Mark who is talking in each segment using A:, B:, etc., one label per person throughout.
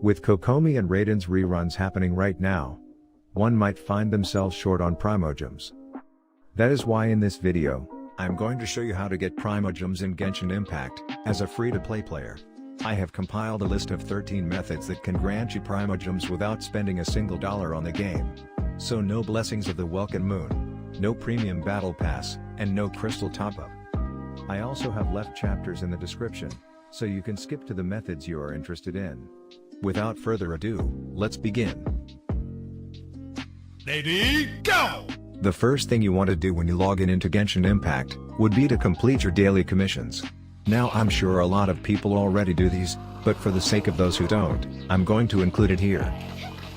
A: With Kokomi and Raiden's reruns happening right now, one might find themselves short on PRIMOGEMS. That is why in this video, I'm going to show you how to get PRIMOGEMS in Genshin Impact, as a free-to-play player. I have compiled a list of 13 methods that can grant you PRIMOGEMS without spending a single dollar on the game. So no blessings of the Welkin Moon, no premium battle pass, and no crystal top-up. I also have left chapters in the description, so you can skip to the methods you are interested in. Without further ado, let's begin.
B: Ready, go!
A: The first thing you want to do when you log in into Genshin Impact, would be to complete your daily commissions. Now I'm sure a lot of people already do these, but for the sake of those who don't, I'm going to include it here.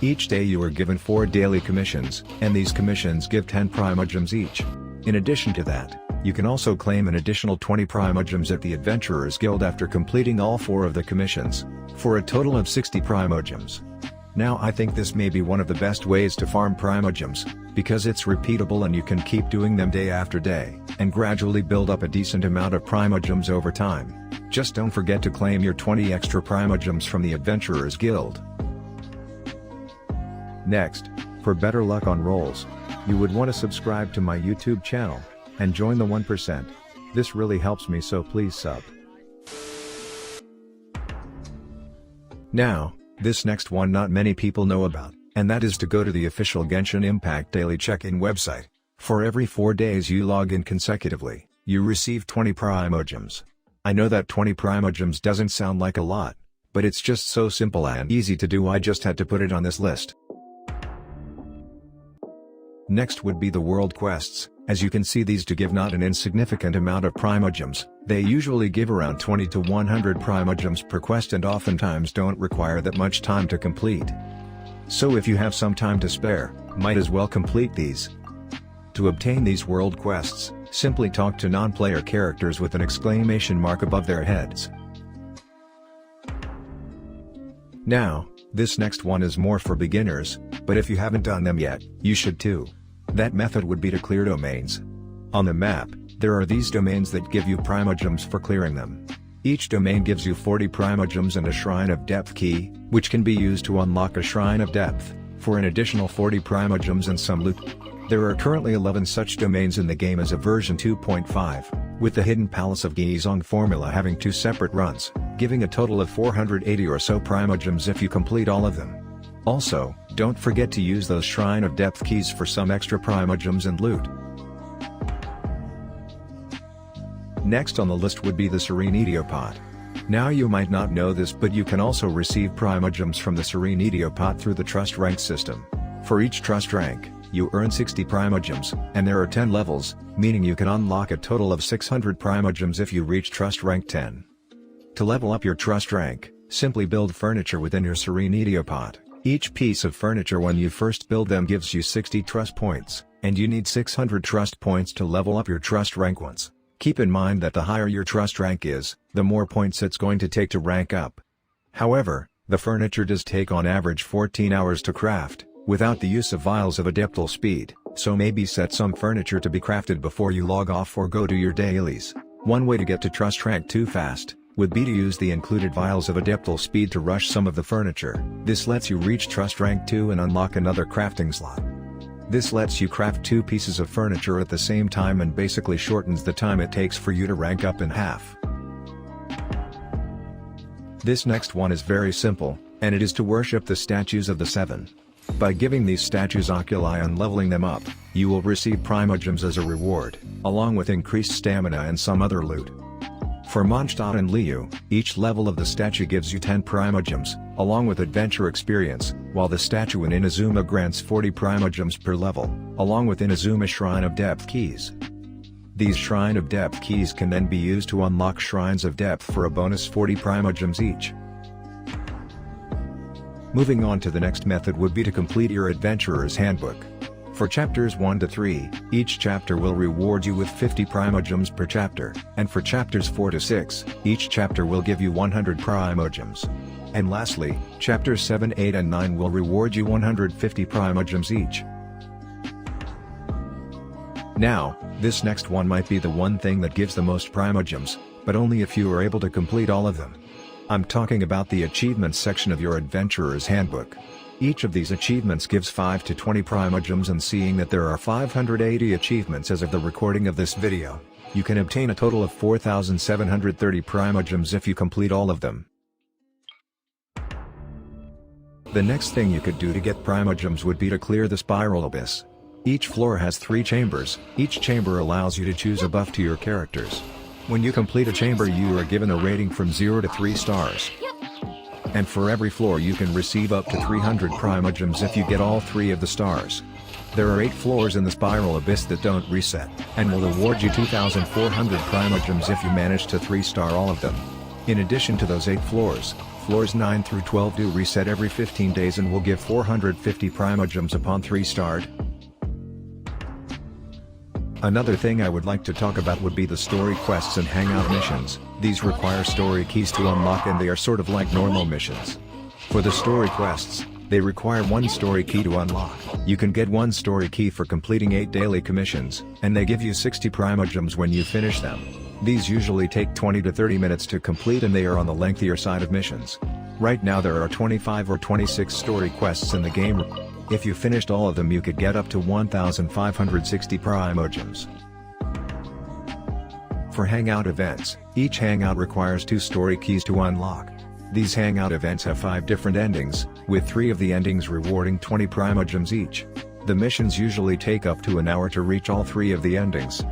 A: Each day you are given 4 daily commissions, and these commissions give 10 PRIMOGEMS each. In addition to that, you can also claim an additional 20 PRIMOGEMS at the Adventurers Guild after completing all 4 of the commissions, for a total of 60 PRIMOGEMS. Now I think this may be one of the best ways to farm PRIMOGEMS, because it's repeatable and you can keep doing them day after day, and gradually build up a decent amount of PRIMOGEMS over time. Just don't forget to claim your 20 extra PRIMOGEMS from the Adventurers Guild. Next, for better luck on rolls, you would want to subscribe to my YouTube channel, and join the 1%. This really helps me, so please sub. Now, this next one not many people know about, and that is to go to the official Genshin Impact daily check-in website. For every 4 days you log in consecutively, you receive 20 PRIMOGEMS. I know that 20 PRIMOGEMS doesn't sound like a lot, but it's just so simple and easy to do. I just had to put it on this list. Next would be the world quests. As you can see, these do give not an insignificant amount of PRIMOGEMS. They usually give around 20 to 100 PRIMOGEMS per quest and oftentimes don't require that much time to complete. So if you have some time to spare, might as well complete these. To obtain these world quests, simply talk to non-player characters with an exclamation mark above their heads. Now, this next one is more for beginners, but if you haven't done them yet, you should too. That method would be to clear domains. On the map, there are these domains that give you PRIMOGEMS for clearing them. Each domain gives you 40 PRIMOGEMS and a Shrine of Depth key, which can be used to unlock a Shrine of Depth, for an additional 40 PRIMOGEMS and some loot. There are currently 11 such domains in the game as of version 2.5, with the Hidden Palace of Gizong formula having 2 separate runs, giving a total of 480 or so PRIMOGEMS if you complete all of them. Also, don't forget to use those Shrine of Depth keys for some extra PRIMOGEMS and loot. Next on the list would be the Serene Idiopot. Now you might not know this, but you can also receive PRIMOGEMS from the Serene Idiopot through the Trust Rank system. For each Trust Rank, you earn 60 PRIMOGEMS, and there are 10 levels, meaning you can unlock a total of 600 PRIMOGEMS if you reach Trust Rank 10. To level up your Trust Rank, simply build furniture within your Serene Idiopot. Each piece of furniture when you first build them gives you 60 trust points, and you need 600 trust points to level up your trust rank once. Keep in mind that the higher your trust rank is, the more points it's going to take to rank up. However, the furniture does take on average 14 hours to craft, without the use of vials of adeptal speed, so maybe set some furniture to be crafted before you log off or go do your dailies. One way to get to trust rank 2 fast would be to use the included vials of adeptal speed to rush some of the furniture. This lets you reach trust rank 2 and unlock another crafting slot. This lets you craft 2 pieces of furniture at the same time and basically shortens the time it takes for you to rank up in half. This next one is very simple, and it is to worship the statues of the 7. By giving these statues oculi and leveling them up, you will receive PRIMOGEMS as a reward, along with increased stamina and some other loot. For Mondstadt and Liu, each level of the statue gives you 10 PRIMOGEMS, along with adventure experience, while the statue in Inazuma grants 40 PRIMOGEMS per level, along with Inazuma Shrine of Depth keys. These Shrine of Depth keys can then be used to unlock Shrines of Depth for a bonus 40 PRIMOGEMS each. Moving on to the next method would be to complete your Adventurer's Handbook. For chapters 1 to 3, each chapter will reward you with 50 PRIMOGEMS per chapter, and for chapters 4 to 6, each chapter will give you 100 PRIMOGEMS. And lastly, chapters 7, 8 and 9 will reward you 150 PRIMOGEMS each. Now, this next one might be the one thing that gives the most PRIMOGEMS, but only if you are able to complete all of them. I'm talking about the achievements section of your Adventurer's Handbook. Each of these achievements gives 5 to 20 Primogems, and seeing that there are 580 achievements as of the recording of this video, you can obtain a total of 4,730 Primogems if you complete all of them. The next thing you could do to get Primogems would be to clear the Spiral Abyss. Each floor has 3 chambers, each chamber allows you to choose a buff to your characters. When you complete a chamber you are given a rating from 0 to 3 stars. And for every floor you can receive up to 300 Primogems if you get all 3 of the stars. There are 8 floors in the Spiral Abyss that don't reset, and will award you 2,400 Primogems if you manage to 3-star all of them. In addition to those 8 floors, floors 9 through 12 do reset every 15 days and will give 450 Primogems upon 3-starred. Another thing I would like to talk about would be the story quests and hangout missions. These require story keys to unlock, and they are sort of like normal missions. For the story quests, they require 1 story key to unlock. You can get 1 story key for completing 8 daily commissions, and they give you 60 Primogems when you finish them. These usually take 20 to 30 minutes to complete, and they are on the lengthier side of missions. Right now there are 25 or 26 story quests in the game. If you finished all of them you could get up to 1,560 Primogems. For hangout events, each hangout requires 2 story keys to unlock. These hangout events have 5 different endings, with 3 of the endings rewarding 20 Primogems each. The missions usually take up to an hour to reach all 3 of the endings.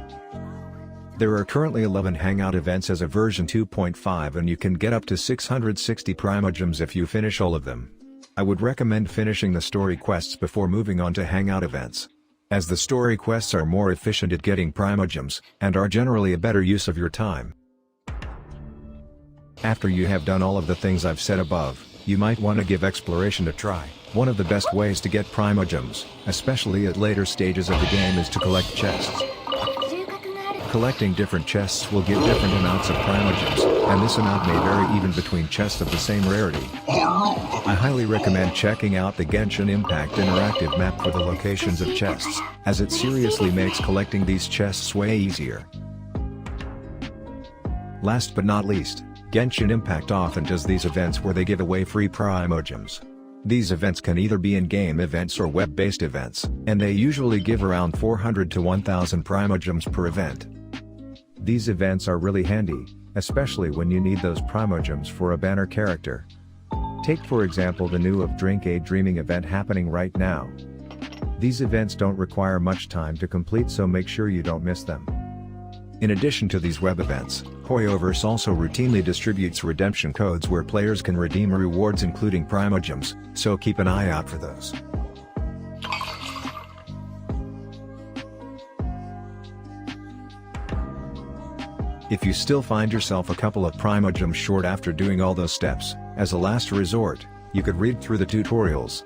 A: There are currently 11 hangout events as of version 2.5, and you can get up to 660 Primogems if you finish all of them. I would recommend finishing the story quests before moving on to hangout events, as the story quests are more efficient at getting Primogems, and are generally a better use of your time. After you have done all of the things I've said above, you might want to give exploration a try. One of the best ways to get Primogems, especially at later stages of the game, is to collect chests. Collecting different chests will give different amounts of Primogems, and this amount may vary even between chests of the same rarity. I highly recommend checking out the Genshin Impact interactive map for the locations of chests, as it seriously makes collecting these chests way easier. Last but not least, Genshin Impact often does these events where they give away free Primogems. These events can either be in-game events or web-based events, and they usually give around 400 to 1,000 Primogems per event. These events are really handy, especially when you need those Primogems for a banner character. Take for example the new Of Drink a Dreaming event happening right now. These events don't require much time to complete, so make sure you don't miss them. In addition to these web events, Hoyoverse also routinely distributes redemption codes where players can redeem rewards including Primogems, so keep an eye out for those. If you still find yourself a couple of Primogems short after doing all those steps, as a last resort, you could read through the tutorials.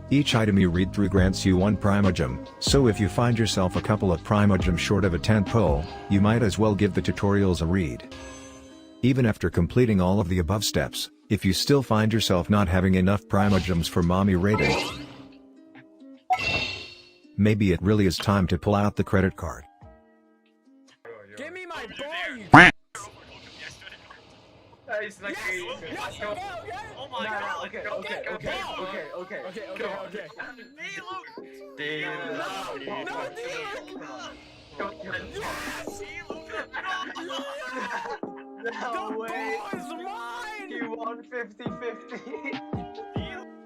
A: Each item you read through grants you 1 Primogem, so if you find yourself a couple of Primogems short of a 10th pull, you might as well give the tutorials a read. Even after completing all of the above steps, if you still find yourself not having enough Primogems for mommy rating, maybe it really is time to pull out the credit card.
B: Give me my ball, you
C: It's like
B: yes,
C: go.
B: okay.
C: Oh my god. Okay. Me, Luke.
B: Yes!
C: No
B: The
C: way.
B: ball is mine!
C: You won 50-50.